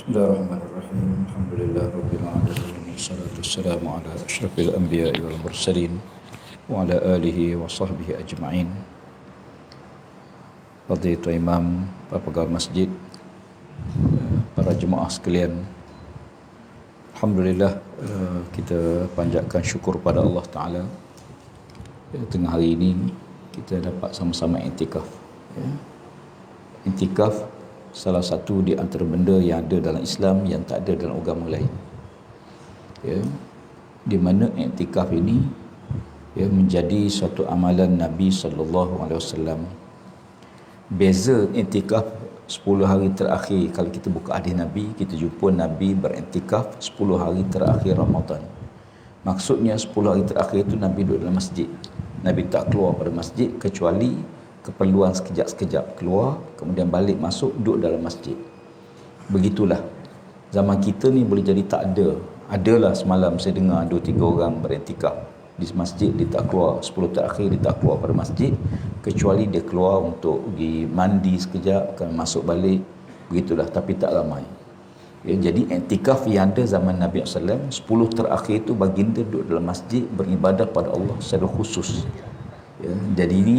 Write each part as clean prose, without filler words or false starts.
Bismillahirrahmanirrahim. Alhamdulillahirabbil alamin. Wassalatu wassalamu ala asyrafil anbiya'i wal mursalin wa ala alihi wa sahbihi ajma'in. Fadhilul Imam, para pegawai masjid, para jemaah sekalian, alhamdulillah kita panjatkan syukur pada Allah Taala. Tengah hari ini kita dapat sama-sama iktikaf. Iktikaf salah satu di antara benda yang ada dalam Islam yang tak ada dalam agama lain. Di mana iktikaf ini menjadi suatu amalan Nabi sallallahu alaihi wasallam. Beza iktikaf 10 hari terakhir, kalau kita buka hadis Nabi, kita jumpa Nabi beriktikaf 10 hari terakhir Ramadan. Maksudnya 10 hari terakhir itu Nabi duduk dalam masjid. Nabi tak keluar pada masjid kecuali keperluan sekejap-sekejap, keluar, kemudian balik masuk, duduk dalam masjid. Begitulah. Zaman kita ni boleh jadi tak ada. Adalah semalam saya dengar 2-3 orang beriktikaf di masjid, dia tak keluar 10 terakhir, dia tak keluar pada masjid kecuali dia keluar untuk pergi mandi sekejap, kan masuk balik. Begitulah, tapi tak ramai. Jadi iktikaf yang ada zaman Nabi SAW 10 terakhir itu baginda duduk dalam masjid beribadah pada Allah secara khusus. Jadi ini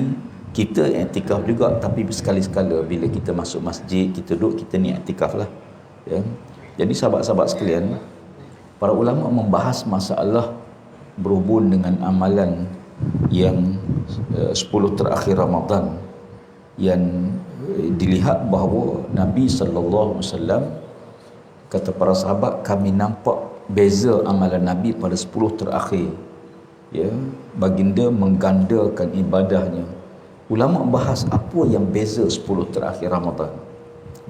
kita iktikaf juga, tapi sekali-sekala bila kita masuk masjid, kita duduk, kita ni iktikaf lah. Jadi sahabat-sahabat sekalian, para ulama membahas masalah berhubung dengan amalan yang 10 terakhir Ramadan, yang dilihat bahawa Nabi SAW kata para sahabat, kami nampak beza amalan Nabi pada 10 terakhir. Baginda menggandakan ibadahnya. Ulama bahas apa yang beza 10 terakhir Ramadan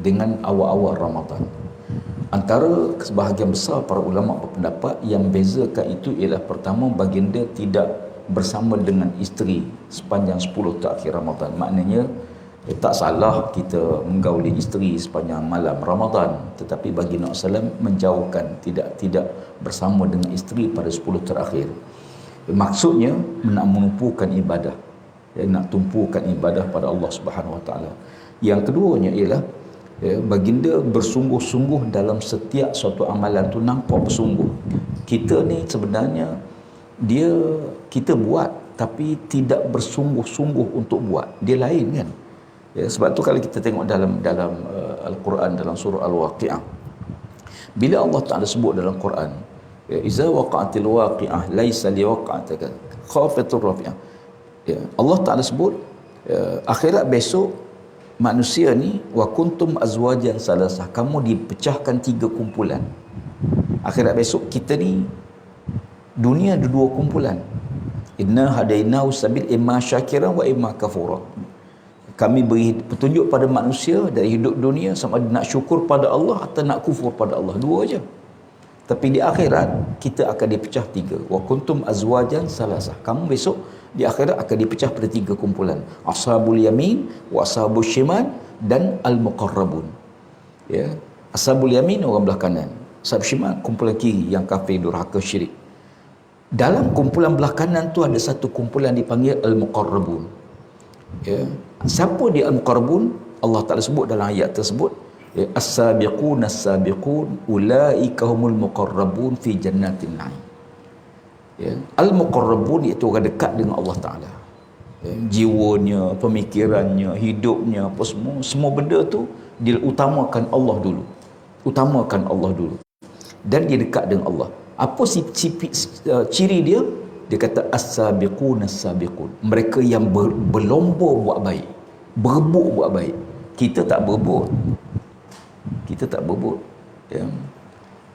dengan awal-awal Ramadan. Antara sebahagian besar para ulama berpendapat yang bezakan itu ialah, pertama, baginda tidak bersama dengan isteri sepanjang 10 terakhir Ramadan. Maknanya tak salah kita menggauli isteri sepanjang malam Ramadan, tetapi baginda SAW menjauhkan, tidak bersama dengan isteri pada 10 terakhir. Maksudnya nak menumpukan ibadah, nak tumpukan ibadah pada Allah Subhanahu Wa Taala. Yang keduanya ialah baginda bersungguh-sungguh dalam setiap suatu amalan tu, nampak bersungguh. Kita ni sebenarnya kita buat tapi tidak bersungguh-sungguh untuk buat. Dia lain kan. Sebab tu kalau kita tengok dalam Al-Quran, dalam surah Al-Waqi'ah, bila Allah Taala sebut dalam Quran, iza waqa'atil waqi'ah laisa liwaqa'atiha khafidatur rafi'ah. Allah Taala sebut akhirat besok manusia ni wa kuntum azwajan salasah, kamu dipecahkan 3 kumpulan. Akhirat besok kita ni dunia ada 2 kumpulan. Inna hadainahu sabil imma syakiran wa imma kafura. Kami beri petunjuk pada manusia dari hidup dunia, sama ada nak syukur pada Allah atau nak kufur pada Allah, 2 aja. Tapi di akhirat kita akan dipecah 3. Wa kuntum azwajan salasah. Kamu besok di akhirat akan dipecah pada 3 kumpulan. Ashabul yamin wa ashabul shimal dan al-muqarrabun. Ashabul yamin orang belah kanan, ashab shimal kumpulan kiri yang kafir, durhaka, syirik. Dalam kumpulan belah kanan tu ada satu kumpulan dipanggil al-muqarrabun. Siapa dia al-muqarrabun? Allah Taala sebut dalam ayat tersebut, as-sabiqun as-sabiqun ulaika humul muqarrabun fi jannatin na'im. Al-muqarrabun iaitu orang dekat dengan Allah Taala. Jiwanya, pemikirannya, hidupnya, apa semua benda tu dia utamakan Allah dulu. Utamakan Allah dulu. Dan dia dekat dengan Allah. Apa ciri dia? Dia kata as-sabiqun as-sabiqun. Mereka yang berlomba buat baik, berebut buat baik. Kita tak berebut.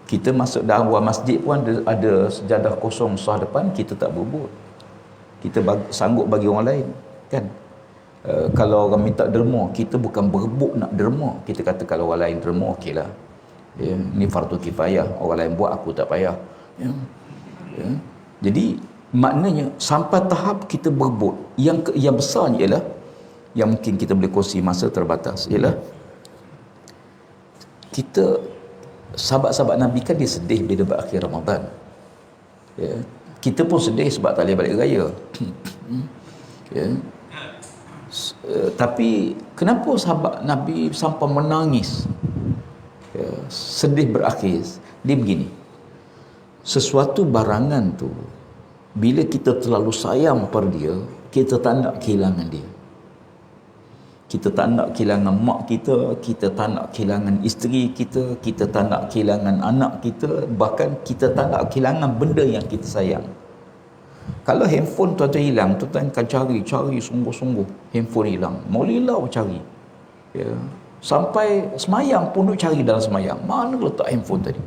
Kita masuk dalam luar masjid pun ada sejadah kosong sah depan, kita tak berebut. Kita sanggup bagi orang lain, kan? Kalau orang minta derma, kita bukan berebut nak derma. Kita kata kalau orang lain derma, okeylah. Ini fardu kifayah, orang lain buat, aku tak payah. Jadi maknanya sampai tahap kita berebut. Yang besarnya ialah, yang mungkin kita boleh kongsi, masa terbatas, ialah kita, sahabat-sahabat Nabi kan dia sedih bila berakhir Ramadan. Kita pun sedih sebab tak boleh balik raya. Tapi kenapa sahabat Nabi sampai menangis sedih berakhir, dia begini. Sesuatu barangan tu, bila kita terlalu sayang pada dia, kita tak nak kehilangan dia. Kita tak nak kehilangan mak kita, kita tak nak kehilangan isteri kita, kita tak nak kehilangan anak kita, bahkan kita tak nak kehilangan benda yang kita sayang. Kalau handphone tuan-tuan hilang, tuan-tuan akan cari sungguh-sungguh. Handphone hilang, mau lilau cari. Ya. Sampai semayang pun duk cari dalam semayang. Mana letak handphone tadi?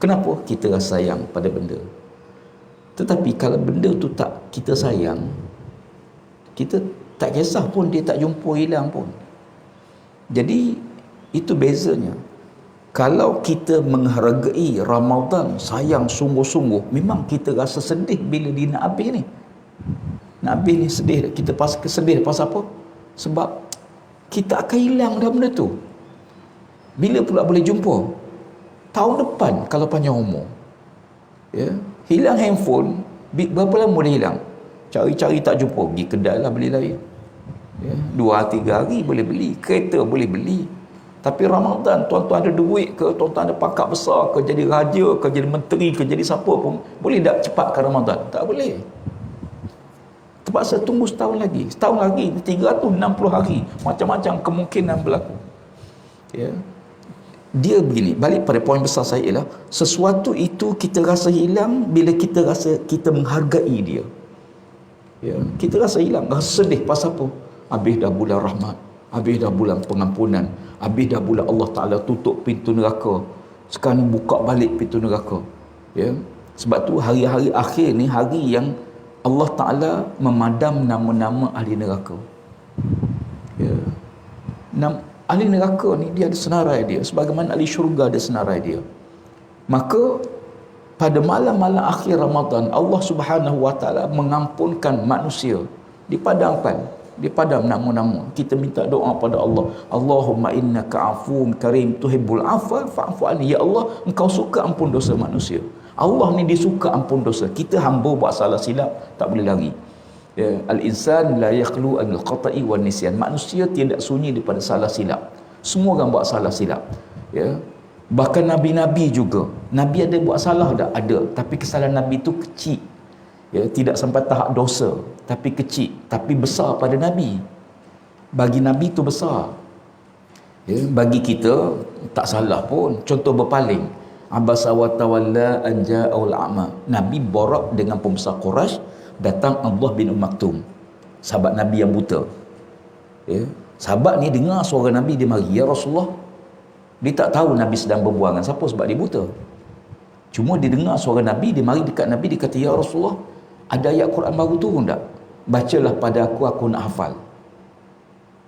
Kenapa? Kita rasa sayang pada benda. Tetapi kalau benda tu tak kita sayang, kita tak kisah pun dia tak jumpa, hilang pun. Jadi itu bezanya. Kalau kita menghargai Ramadan, sayang sungguh-sungguh, memang kita rasa sedih bila dia nak habis ni. Nak habis ni sedih. Kita sedih pasal apa? Sebab kita akan hilang dah benda tu. Bila pula boleh jumpa? Tahun depan kalau panjang umur. Ya, hilang handphone, berapa lama boleh hilang? Cari-cari tak jumpa, pergi kedai lah beli lain. Ya, 2-3 hari boleh beli, kereta boleh beli. Tapi Ramadan, tuan-tuan ada duit ke, tuan-tuan ada pangkat besar ke, jadi raja ke, jadi menteri ke, jadi siapa pun, boleh tak cepatkan Ramadan? Tak boleh. Terpaksa tunggu setahun lagi. Setahun lagi, 360 hari. Macam-macam kemungkinan berlaku. Ya. Dia begini, balik pada poin besar saya ialah, sesuatu itu kita rasa hilang bila kita rasa kita menghargai dia. Ya. Kita rasa hilang, rasa sedih pasal apa? Habis dah bulan rahmat, habis dah bulan pengampunan, habis dah bulan Allah Ta'ala tutup pintu neraka, sekarang buka balik pintu neraka. Ya. Sebab tu hari-hari akhir ni hari yang Allah Ta'ala memadam nama-nama ahli neraka. Ya. Ahli neraka ni dia ada senarai dia, sebagaimana ahli syurga ada senarai dia. Maka pada malam-malam akhir Ramadan, Allah Subhanahu Wa Ta'ala mengampunkan manusia, dipadamkan, dipadam nama-nama. Kita minta doa pada Allah, Allahumma innaka afuun karim tuhibbul afwa fa'fu anni. Ya Allah, engkau suka ampun dosa manusia. Allah ni dia suka ampun dosa. Kita hamba buat salah silap tak boleh lari. Ya, al-insan la yakhlu anil khata'i wan nisyan. Manusia tidak sunyi daripada salah silap. Semua orang buat salah silap. Ya. Bahkan nabi-nabi juga. Nabi ada buat salah tak? Ada. Tapi kesalahan nabi itu kecil. Ya, tidak sampai tahap dosa, tapi kecil, tapi besar pada nabi. Bagi nabi itu besar. Ya, bagi kita tak salah pun. Contoh berpaling, abasa wa tawalla an ja'al a'ma. Nabi borak dengan pembesar Quraisy, datang Abdullah bin Maktum, sahabat nabi yang buta. Ya, sahabat ni dengar suara nabi, dia mari, ya Rasulullah. Dia tak tahu nabi sedang berbual dengan siapa sebab dia buta. Cuma dia dengar suara nabi, dia mari dekat nabi, dia kata, ya Rasulullah, ada ayat Quran baru turun tak? Bacalah pada aku nak hafal.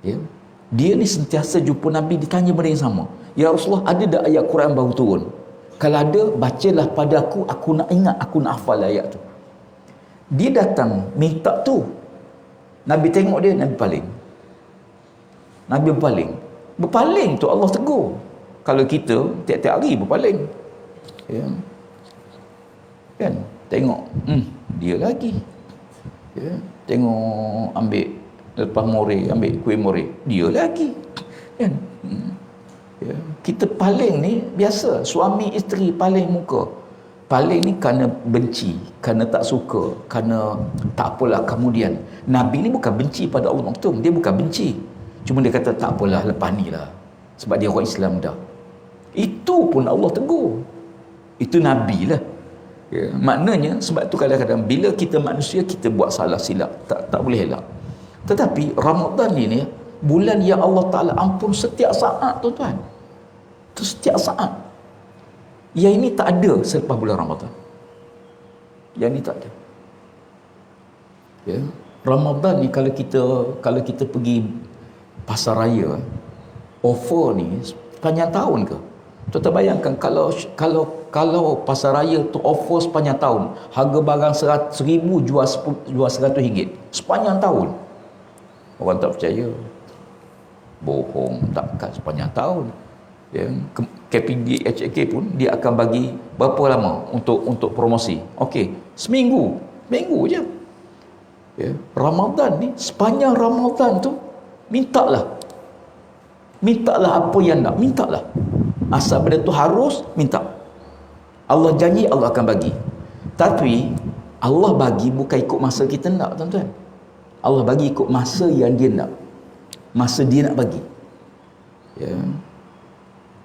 Ya. Dia ni sentiasa jumpa Nabi, ditanya benda yang sama. Ya Rasulullah, ada tak ayat Quran baru turun? Kalau ada, bacalah pada aku nak ingat, aku nak hafal ayat tu. Dia datang, minta tu. Nabi tengok dia, Nabi paling. Nabi berpaling. Berpaling tu Allah tegur. Kalau kita, tiap-tiap hari berpaling. Ya. Kan? Tengok, dia lagi. Ya. Tengok, ambil lepas more, ambil kuih more, dia lagi. Kan? Ya. Kita paling ni biasa, suami isteri paling muka. Paling ni kerana benci, kerana tak suka, kerana tak apalah kemudian. Nabi ni bukan benci pada Allah Maktum, dia bukan benci. Cuma dia kata tak apalah, lepas ni lah. Sebab dia orang Islam dah. Itu pun Allah tegur. Itu Nabi lah. Ya, maknanya sebab tu kadang-kadang bila kita manusia, kita buat salah silap, tak boleh elak. Tetapi Ramadan ini bulan yang Allah Ta'ala ampun setiap saat, tuan-tuan. Itu setiap saat. Yang ini tak ada selepas bulan Ramadan. Yang ini tak ada. Ya, Ramadan ni kalau kita pergi pasar raya, offer ni sepanjang tahun ke? Tuan-tuan bayangkan kalau pasar raya tu offer sepanjang tahun, harga barang 100,000 jual RM100 sepanjang tahun. Orang tak percaya. Bohong, takkan sepanjang tahun. Ya, KPD HK pun dia akan bagi berapa lama untuk promosi. Okey, seminggu je. Ya, Ramadan ni sepanjang Ramadan tu mintalah apa yang nak, mintalah. Asal benda tu harus, minta. Allah janji, Allah akan bagi. Tapi Allah bagi bukan ikut masa kita nak, tuan-tuan. Allah bagi ikut masa yang dia nak. Masa dia nak bagi. Ya.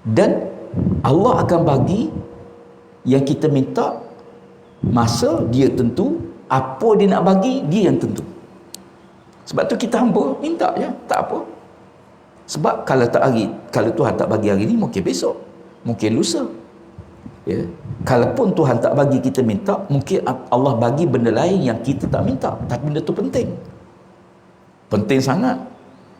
Dan Allah akan bagi yang kita minta, masa dia tentu, apa dia nak bagi, dia yang tentu. Sebab tu kita hamba, minta je, tak apa. Sebab kalau Tuhan tak bagi hari ni, mungkin besok, mungkin lusa. Ya. Kalaupun Tuhan tak bagi kita minta, mungkin Allah bagi benda lain yang kita tak minta, tapi benda tu penting. Penting sangat.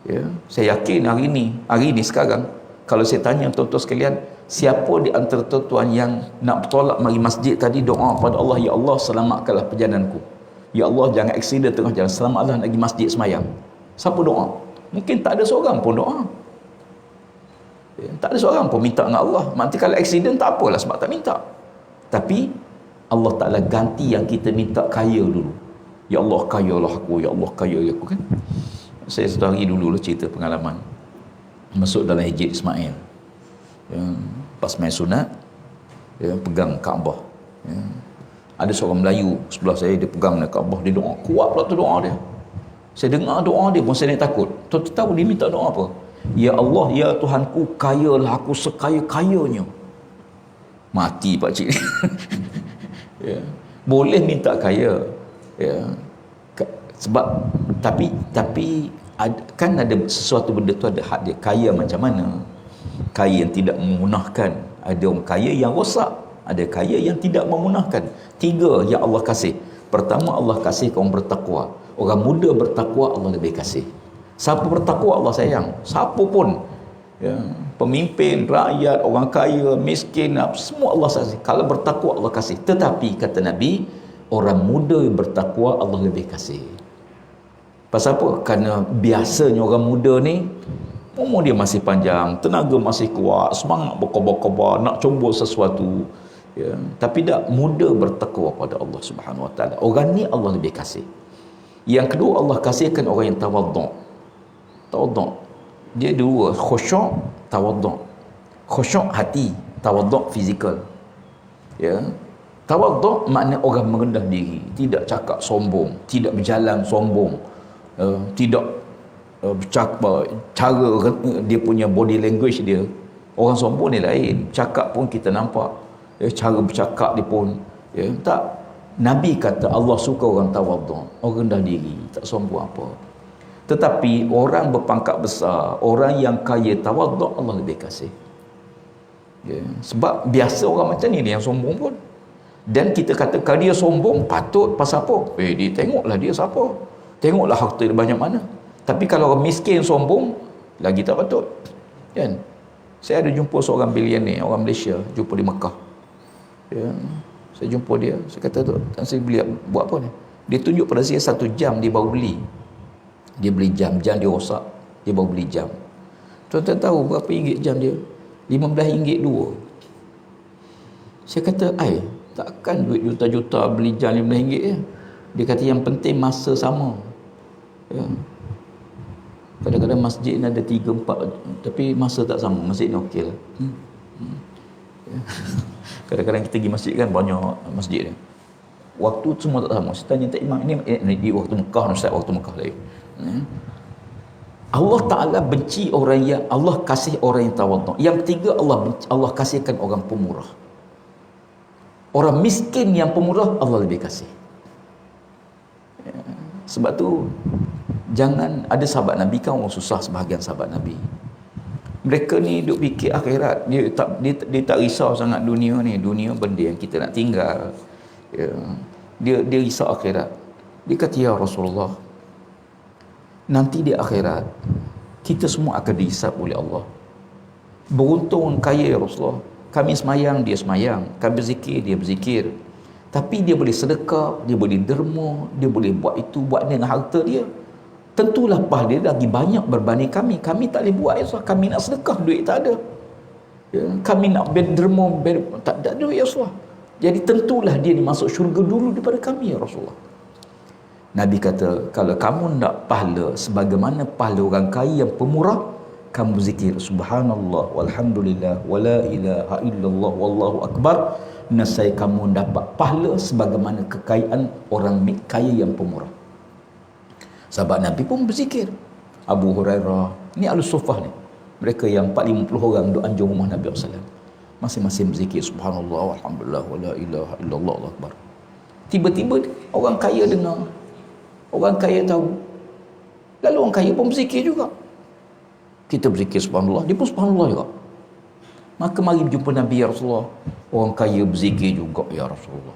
Ya. Saya yakin hari ni sekarang, kalau saya tanya tuan-tuan sekalian, siapa di antara tuan-tuan yang nak bertolak mari masjid tadi, doa pada Allah, ya Allah selamatkanlah perjalananku, ya Allah jangan aksiden tengah jalan, selamatlah nak pergi masjid semayang. Siapa doa? Mungkin tak ada seorang pun doa. Ya, tak ada seorang pun minta dengan Allah. Nanti kalau aksiden tak apalah sebab tak minta. Tapi Allah Ta'ala ganti yang kita minta kaya dulu. Ya Allah kayalah aku, ya Allah kaya aku, kan. Saya satu hari dulu cerita pengalaman masuk dalam Hijri Ismail. Ya, pas main sunat, ya, pegang Kaabah. Ya. Ada seorang Melayu sebelah saya, dia pegang Kaabah, dia doa. Kuat pula tu doa dia. Saya dengar doa dia pun saya takut. Tuan-tuan tahu dia minta doa apa? Ya Allah, ya Tuhanku, kayalah aku sekaya-kayanya. Mati pakcik. Ya. Boleh minta kaya. Ya. Sebab tapi kan ada sesuatu benda tu ada had dia. Kaya macam mana? Kaya yang tidak memunahkan. Ada orang kaya yang rosak, ada kaya yang tidak memunahkan. 3 yang Allah kasih. Pertama, Allah kasih orang bertakwa. Orang muda bertakwa, Allah lebih kasih. Siapa bertakwa, Allah sayang. Siapa pun, ya, pemimpin, rakyat, orang kaya, miskin, semua Allah kasih. Kalau bertakwa, Allah kasih. Tetapi kata Nabi, orang muda bertakwa, Allah lebih kasih. Pasal apa? Kerana biasanya orang muda ni umur dia masih panjang, tenaga masih kuat, semangat berkobar-kobar, nak cuba sesuatu. Ya. Tapi tak muda bertakwa pada Allah Subhanahu Wa Taala. Orang ni Allah lebih kasih. Yang kedua, Allah kasihkan orang yang tawaduk. Tawaduk. Dia dua, khusyuk, tawaduk. Khusyuk hati, tawaduk fizikal. Ya. Tawaduk makna orang merendah diri, tidak cakap sombong, tidak berjalan sombong, tidak bercakap, cara dia punya body language dia. Orang sombong ni lain, cakap pun kita nampak, cara bercakap dia pun, ya, tak. Nabi kata Allah suka orang tawaduk, orang rendah diri, tak sombong apa. Tetapi orang berpangkat besar, orang yang kaya tawaduk, Allah lebih kasih. Ya. Sebab biasa orang macam ni yang sombong pun. Dan kita kata kalau dia sombong, patut pasal apa? Dia tengoklah dia siapa, tengoklah harta dia banyak mana. Tapi kalau orang miskin sombong, lagi tak patut, kan? Saya ada jumpa seorang bilioner, orang Malaysia, jumpa di Mekah. Ya. Saya jumpa dia, saya kata tu, saya beli buat apa ni? Dia tunjuk pada saya 1 jam dia baru beli. Dia beli jam dia rosak, dia baru beli jam. Tuan-tuan tahu berapa ringgit jam dia? RM15 2. Saya kata, takkan duit juta-juta beli jam RM15 je. Dia kata yang penting masa sama. Ya. Kadang-kadang masjid ni ada 3-4, tapi masa tak sama. Masjid ni okey lah. Ya. Kadang-kadang kita pergi masjid kan, banyak masjid ni, waktu semua tak sama. Saya tanya tak imam ini di waktu Mekah, Ustaz, waktu Mekah lagi. Allah Ta'ala benci orang yang, Allah kasih orang yang tawaduk. Yang ketiga, Allah kasihkan orang pemurah. Orang miskin yang pemurah, Allah lebih kasih. Ya. Sebab tu jangan, ada sahabat Nabi kan orang susah, sebahagian sahabat Nabi. Mereka ni duk fikir akhirat. Dia tak risau sangat dunia ni. Dunia benda yang kita nak tinggal. Ya. Dia risau akhirat. Dia kata, ya Rasulullah, nanti di akhirat kita semua akan dihisap oleh Allah. Beruntung kaya ya Rasulullah. Kami semayang, dia semayang. Kami berzikir, dia berzikir. Tapi dia boleh sedekah, dia boleh derma, dia boleh buat itu, buat dengan harta dia. Tentulah pahala dia lagi banyak berbanding kami. Kami tak boleh buat, ya Rasulullah. Kami nak sedekah, duit tak ada. Ya, kami nak derma, tak ada duit, ya Rasulullah. Jadi tentulah dia ni masuk syurga dulu daripada kami, ya Rasulullah. Nabi kata, kalau kamu nak pahala sebagaimana pahala orang kaya yang pemurah, kamu zikir subhanallah walhamdulillah wala ilaha illallah wallahu akbar, nescaya kamu dapat pahala sebagaimana kekayaan orang kaya yang pemurah. Sahabat Nabi pun berzikir. Abu Hurairah, ni Al-Suffah ni, mereka yang 450 orang duk anjung rumah Nabi SAW, masing-masing berzikir subhanallah walhamdulillah wala ilaha illallah wallahu akbar. Tiba-tiba orang kaya dengar, orang kaya tahu, lalu orang kaya pun berzikir juga. Kita berzikir subhanallah, dia pun subhanallah juga. Maka mari berjumpa Nabi, ya Rasulullah, orang kaya berzikir juga ya Rasulullah.